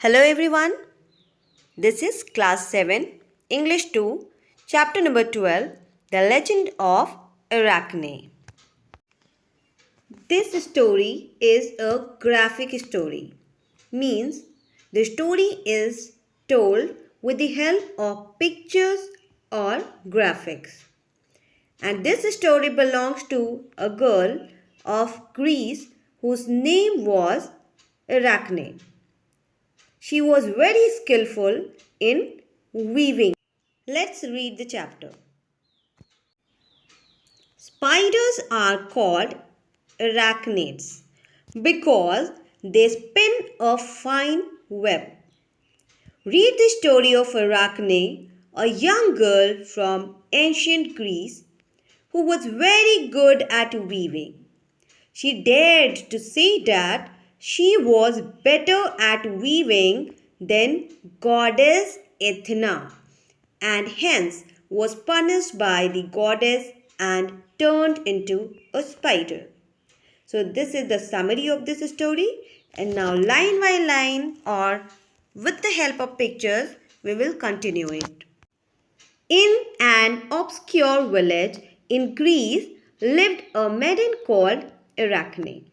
Hello everyone, this is class 7, English 2, chapter number 12, The Legend of Arachne. This story is a graphic story, means the story is told with the help of pictures or graphics. And this story belongs to a girl of Greece whose name was Arachne. She was very skillful in weaving. Let's read the chapter. Spiders are called arachnids because they spin a fine web. Read the story of Arachne, a young girl from ancient Greece who was very good at weaving. She dared to say that she was better at weaving than goddess Athena, and hence was punished by the goddess and turned into a spider. So this is the summary of this story, and now line by line or with the help of pictures we will continue it. In an obscure village in Greece lived a maiden called Arachne.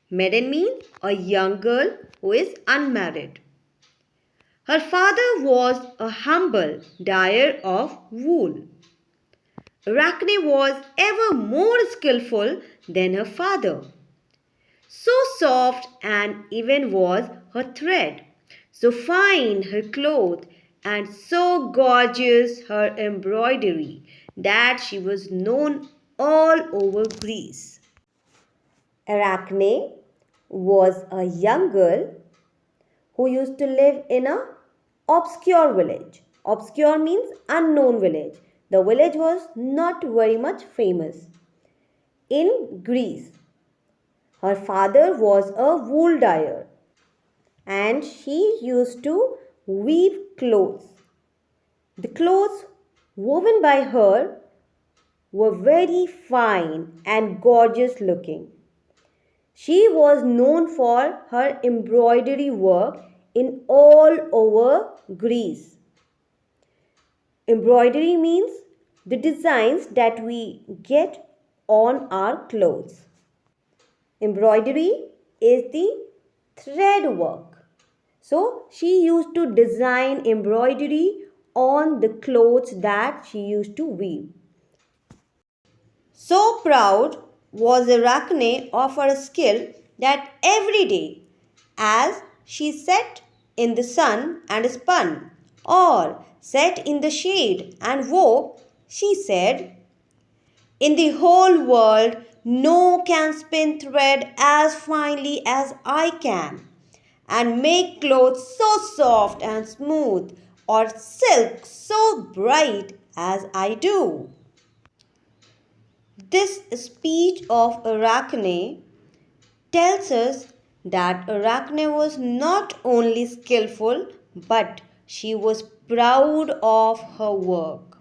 Maiden means a young girl who is unmarried. Her father was a humble dyer of wool. Arachne was ever more skillful than her father. So soft and even was her thread, so fine her cloth, and so gorgeous her embroidery that she was known all over Greece. Arachne was a young girl who used to live in a obscure village. Obscure means unknown village. The village was not very much famous in Greece. Her father was a wool dyer and she used to weave clothes. The clothes woven by her were very fine and gorgeous looking. She was known for her embroidery work in all over Greece. Embroidery means the designs that we get on our clothes. Embroidery is the thread work. So she used to design embroidery on the clothes that she used to weave. So proud was Arachne of her skill that every day, as she sat in the sun and spun, or sat in the shade and wove, she said, "In the whole world, no can spin thread as finely as I can, and make clothes so soft and smooth, or silk so bright as I do." This speech of Arachne tells us that Arachne was not only skillful but she was proud of her work,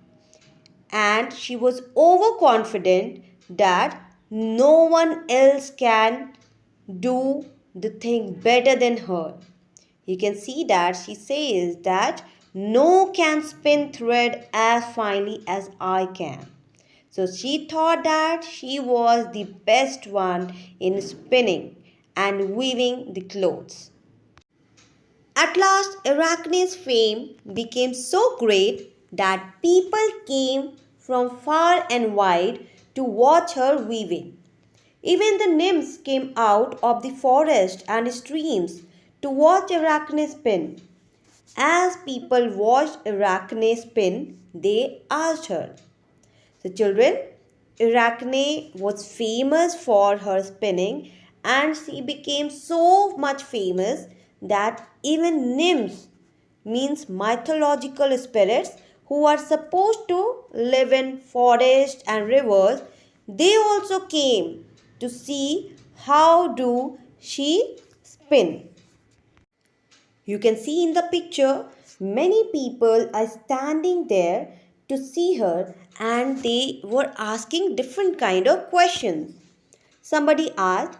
and she was overconfident that no one else can do the thing better than her. You can see that she says that no can spin thread as finely as I can. So she thought that she was the best one in spinning and weaving the clothes. At last, Arachne's fame became so great that people came from far and wide to watch her weaving. Even the nymphs came out of the forest and streams to watch Arachne spin. As people watched Arachne spin, they asked her, so children, Arachne was famous for her spinning, and she became so much famous that even nymphs, means mythological spirits who are supposed to live in forests and rivers, they also came to see how do she spin. You can see in the picture many people are standing there to see her, and they were asking different kind of questions. Somebody asked,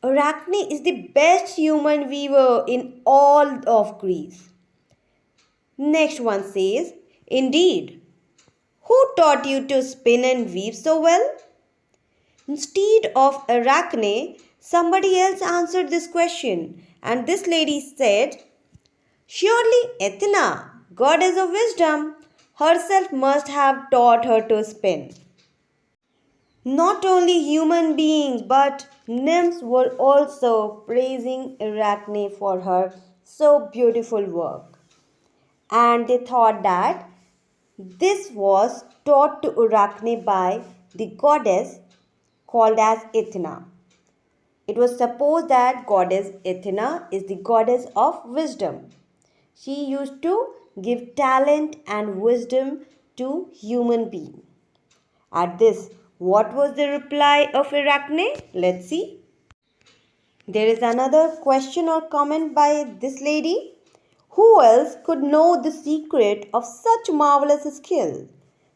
Arachne is the best human weaver in all of Greece. Next one says, Indeed, who taught you to spin and weave so well? Instead of Arachne, somebody else answered this question, and this lady said, Surely Athena, goddess of wisdom, herself must have taught her to spin. Not only human beings but nymphs were also praising Arachne for her so beautiful work. And they thought that this was taught to Arachne by the goddess called as Athena. It was supposed that goddess Athena is the goddess of wisdom. She used to give talent and wisdom to human beings. At this, what was the reply of Arachne? Let's see. There is another question or comment by this lady. Who else could know the secret of such marvelous skill?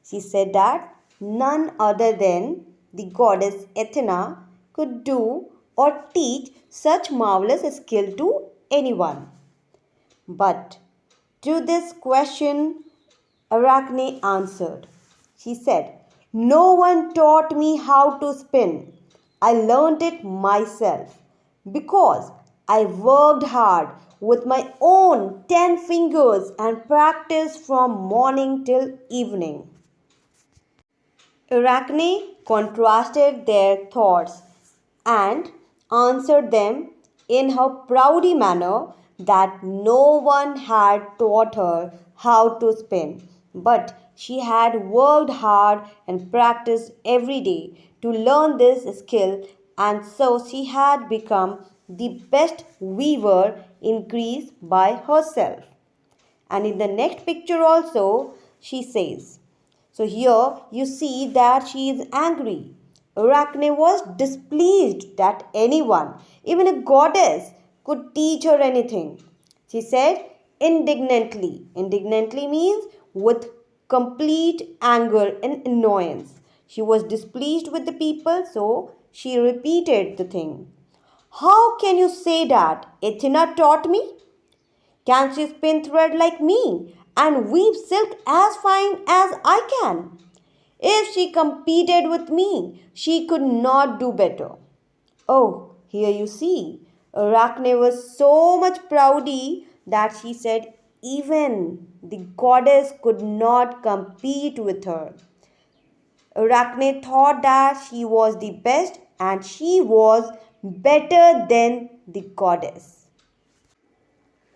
She said that none other than the goddess Athena could do or teach such marvelous skill to anyone. But to this question, Arachne answered. She said, No one taught me how to spin. I learned it myself because I worked hard with my own 10 fingers and practiced from morning till evening. Arachne contrasted their thoughts and answered them in her proudy manner that no one had taught her how to spin, but she had worked hard and practiced every day to learn this skill, and so she had become the best weaver in Greece by herself. And in the next picture also, she says, so here you see that she is angry. Arachne was displeased that anyone, even a goddess, could teach her anything. She said indignantly. Indignantly means with complete anger and annoyance. She was displeased with the people, so she repeated the thing. How can you say that? Athena taught me? Can she spin thread like me and weave silk as fine as I can? If she competed with me, she could not do better. Oh, here you see, Arachne was so much proudy that she said even the goddess could not compete with her. Arachne thought that she was the best and she was better than the goddess.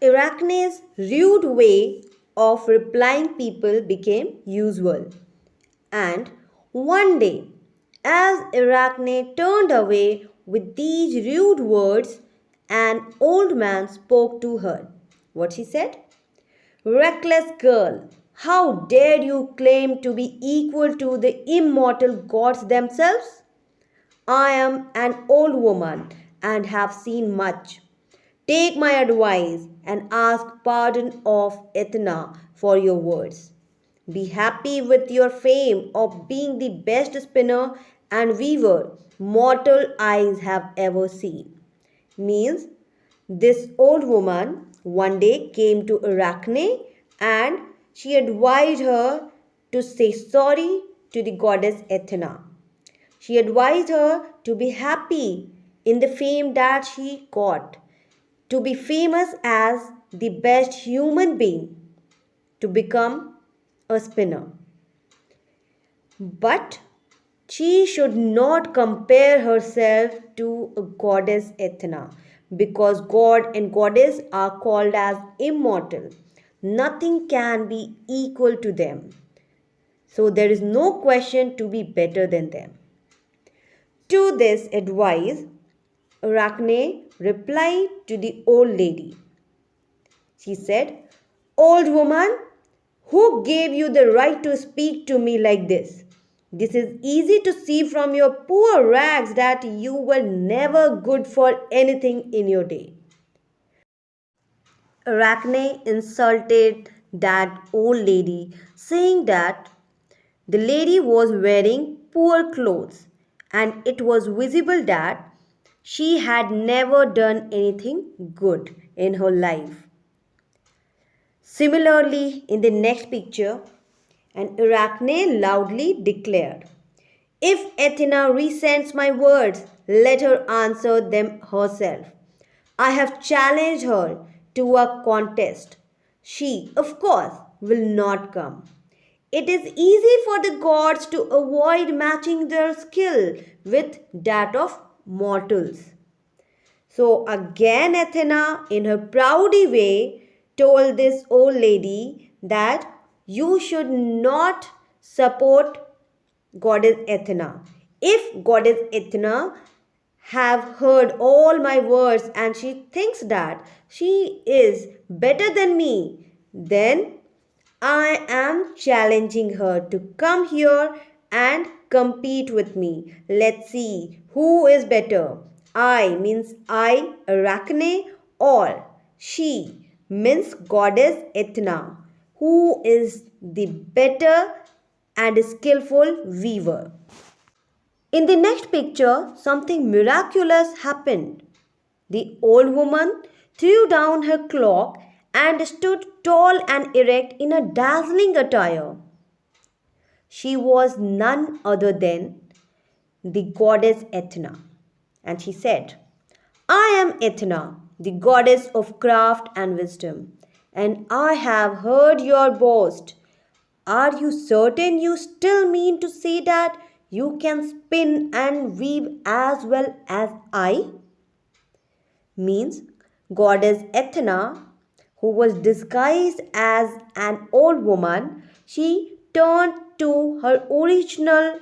Arachne's rude way of replying people became usual. And one day, as Arachne turned away with these rude words, an old man spoke to her. What she said? Reckless girl, how dare you claim to be equal to the immortal gods themselves? I am an old woman and have seen much. Take my advice and ask pardon of Athena for your words. Be happy with your fame of being the best spinner and weaver mortal eyes have ever seen. Means this old woman one day came to Arachne and she advised her to say sorry to the goddess Athena. She advised her to be happy in the fame that she got, to be famous as the best human being, to become a spinner. But she should not compare herself to a goddess Athena because God and goddess are called as immortal. Nothing can be equal to them. So there is no question to be better than them. To this advice, Arachne replied to the old lady. She said, Old woman, who gave you the right to speak to me like this? This is easy to see from your poor rags that you were never good for anything in your day. Arachne insulted that old lady, saying that the lady was wearing poor clothes and it was visible that She had never done anything good in her life. Similarly, in the next picture, and Arachne loudly declared, "If Athena resents my words, let her answer them herself. I have challenged her to a contest. She, of course, will not come. It is easy for the gods to avoid matching their skill with that of mortals." So again, Athena, in her proudy way, told this old lady that you should not support Goddess Athena. If Goddess Athena have heard all my words and she thinks that she is better than me, then I am challenging her to come here and compete with me. Let's see who is better. I means I, Arachne, or she means Goddess Athena, who is the better and skillful weaver. In the next picture, something miraculous happened. The old woman threw down her cloak and stood tall and erect in a dazzling attire. She was none other than the goddess Athena. And she said, "I am Athena, the goddess of craft and wisdom, and I have heard your boast. Are you certain you still mean to say that you can spin and weave as well as I?" Means Goddess Athena, who was disguised as an old woman, she turned to her original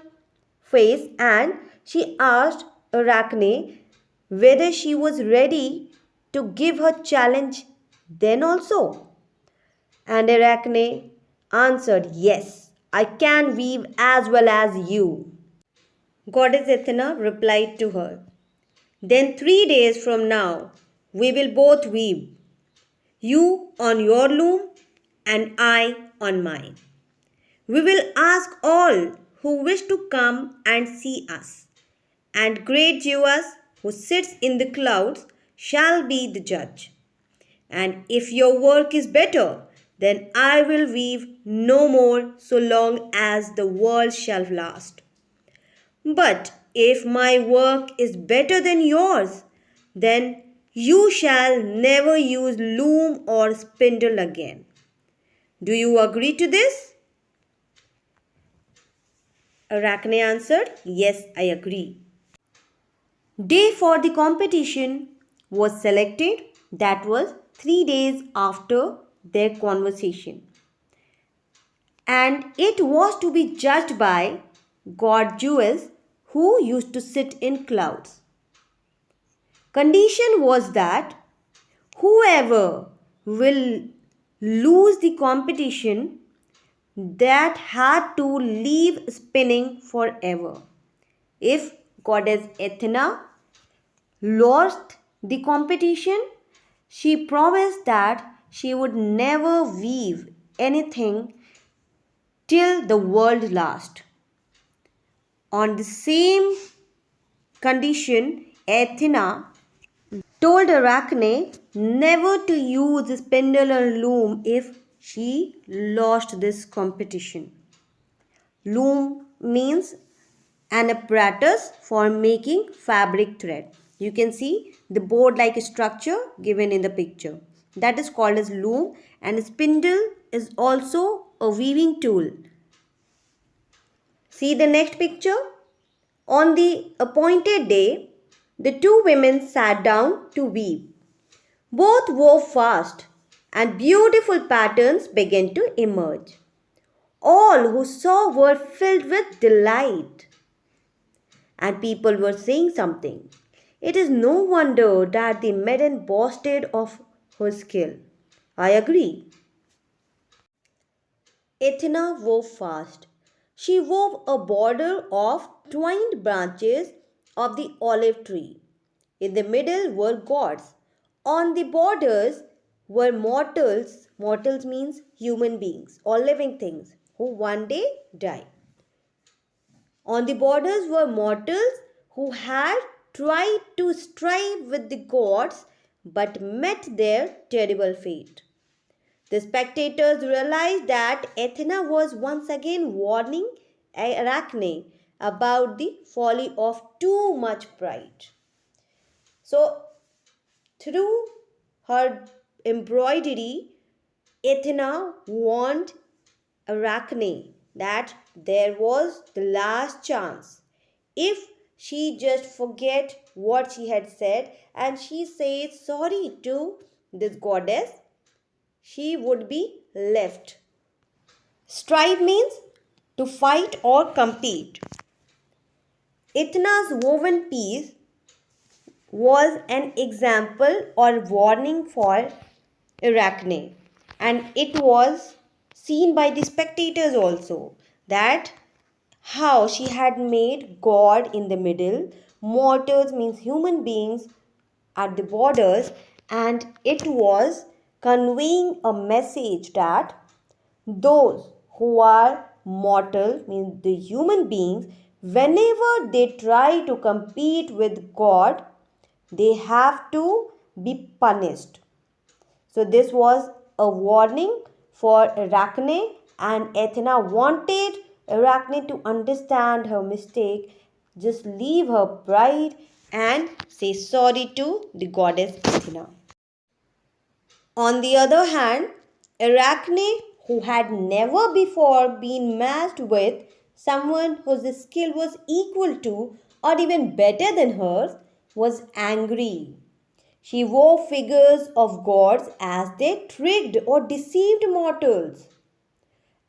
face and she asked Arachne whether she was ready to give her challenge then also. And Arachne answered, "Yes, I can weave as well as you." Goddess Athena replied to her, "Then 3 days from now, we will both weave, you on your loom and I on mine. We will ask all who wish to come and see us, and great Zeus, who sits in the clouds, shall be the judge. And if your work is better, then I will weave no more so long as the world shall last. But if my work is better than yours, then you shall never use loom or spindle again. Do you agree to this?" Arachne answered, "Yes, I agree." Day for the competition was selected. That was 3 days after their conversation. And it was to be judged by God Zeus, who used to sit in clouds. Condition was that whoever will lose the competition that had to leave spinning forever. If Goddess Athena lost the competition, she promised that she would never weave anything till the world last. On the same condition, Athena told Arachne never to use spindle or loom if she lost this competition. Loom means an apparatus for making fabric thread. You can see the board-like structure given in the picture. That is called as loom, and spindle is also a weaving tool. See the next picture. On the appointed day, the two women sat down to weave. Both wove fast, and beautiful patterns began to emerge. All who saw were filled with delight, and people were saying something. It is no wonder that the maiden boasted of her skill. I agree. Athena wove fast. She wove a border of twined branches of the olive tree. In the middle were gods. On the borders were mortals. Mortals means human beings or living things who one day die. On the borders were mortals who had tried to strive with the gods but met their terrible fate. The spectators realized that Athena was once again warning Arachne about the folly of too much pride. So, through her embroidery, Athena warned Arachne that there was the last chance. If she just forget what she had said and she says sorry to this goddess, she would be left. Strive means to fight or compete. Athena's woven piece was an example or warning for Arachne, and it was seen by the spectators also that how she had made God in the middle, mortals means human beings at the borders, and it was conveying a message that those who are mortal means the human beings, whenever they try to compete with God, they have to be punished. So this was a warning for Arachne, and Athena wanted Arachne to understand her mistake, just leave her pride and say sorry to the goddess Athena. On the other hand, Arachne, who had never before been matched with someone whose skill was equal to or even better than hers, was angry. She wove figures of gods as they tricked or deceived mortals.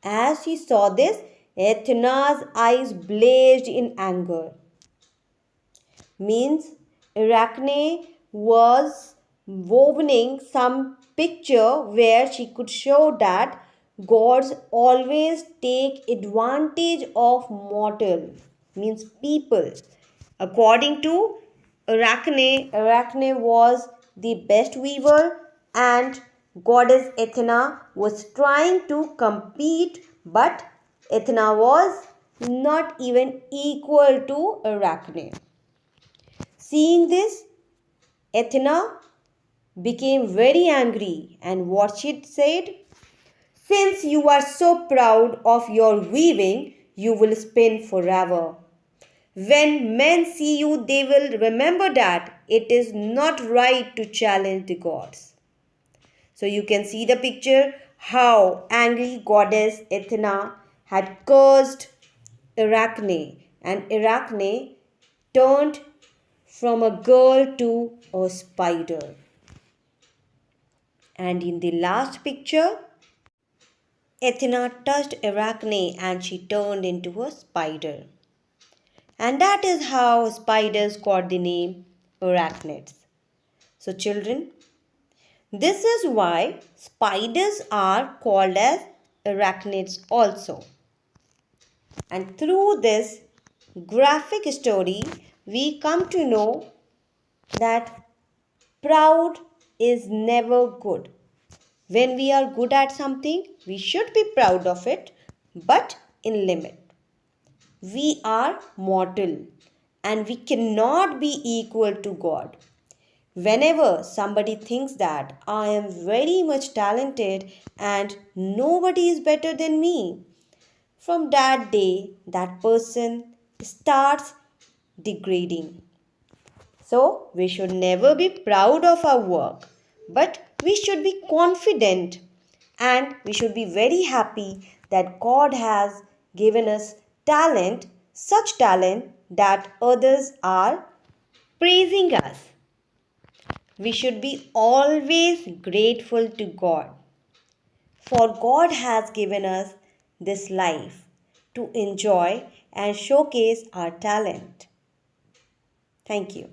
As she saw this, Athena's eyes blazed in anger. Means Arachne was wovening some picture where she could show that gods always take advantage of mortal, means people. According to Arachne was the best weaver, and goddess Athena was trying to compete, but Athena was not even equal to Arachne. Seeing this, Athena became very angry, and what she said? Since you are so proud of your weaving, you will spin forever. When men see you, they will remember that it is not right to challenge the gods. So you can see the picture how angry goddess Athena had cursed Arachne, and Arachne turned from a girl to a spider. And in the last picture, Athena touched Arachne and she turned into a spider. And that is how spiders got the name arachnids. So children, this is why spiders are called as arachnids also. And through this graphic story, we come to know that proud is never good. When we are good at something, we should be proud of it, but in limit. We are mortal and we cannot be equal to God. Whenever somebody thinks that I am very much talented and nobody is better than me, from that day that person starts degrading. So we should never be proud of our work, but we should be confident and we should be very happy that God has given us talent, such talent that others are praising us. We should be always grateful to God, for God has given us this life to enjoy and showcase our talent. Thank you.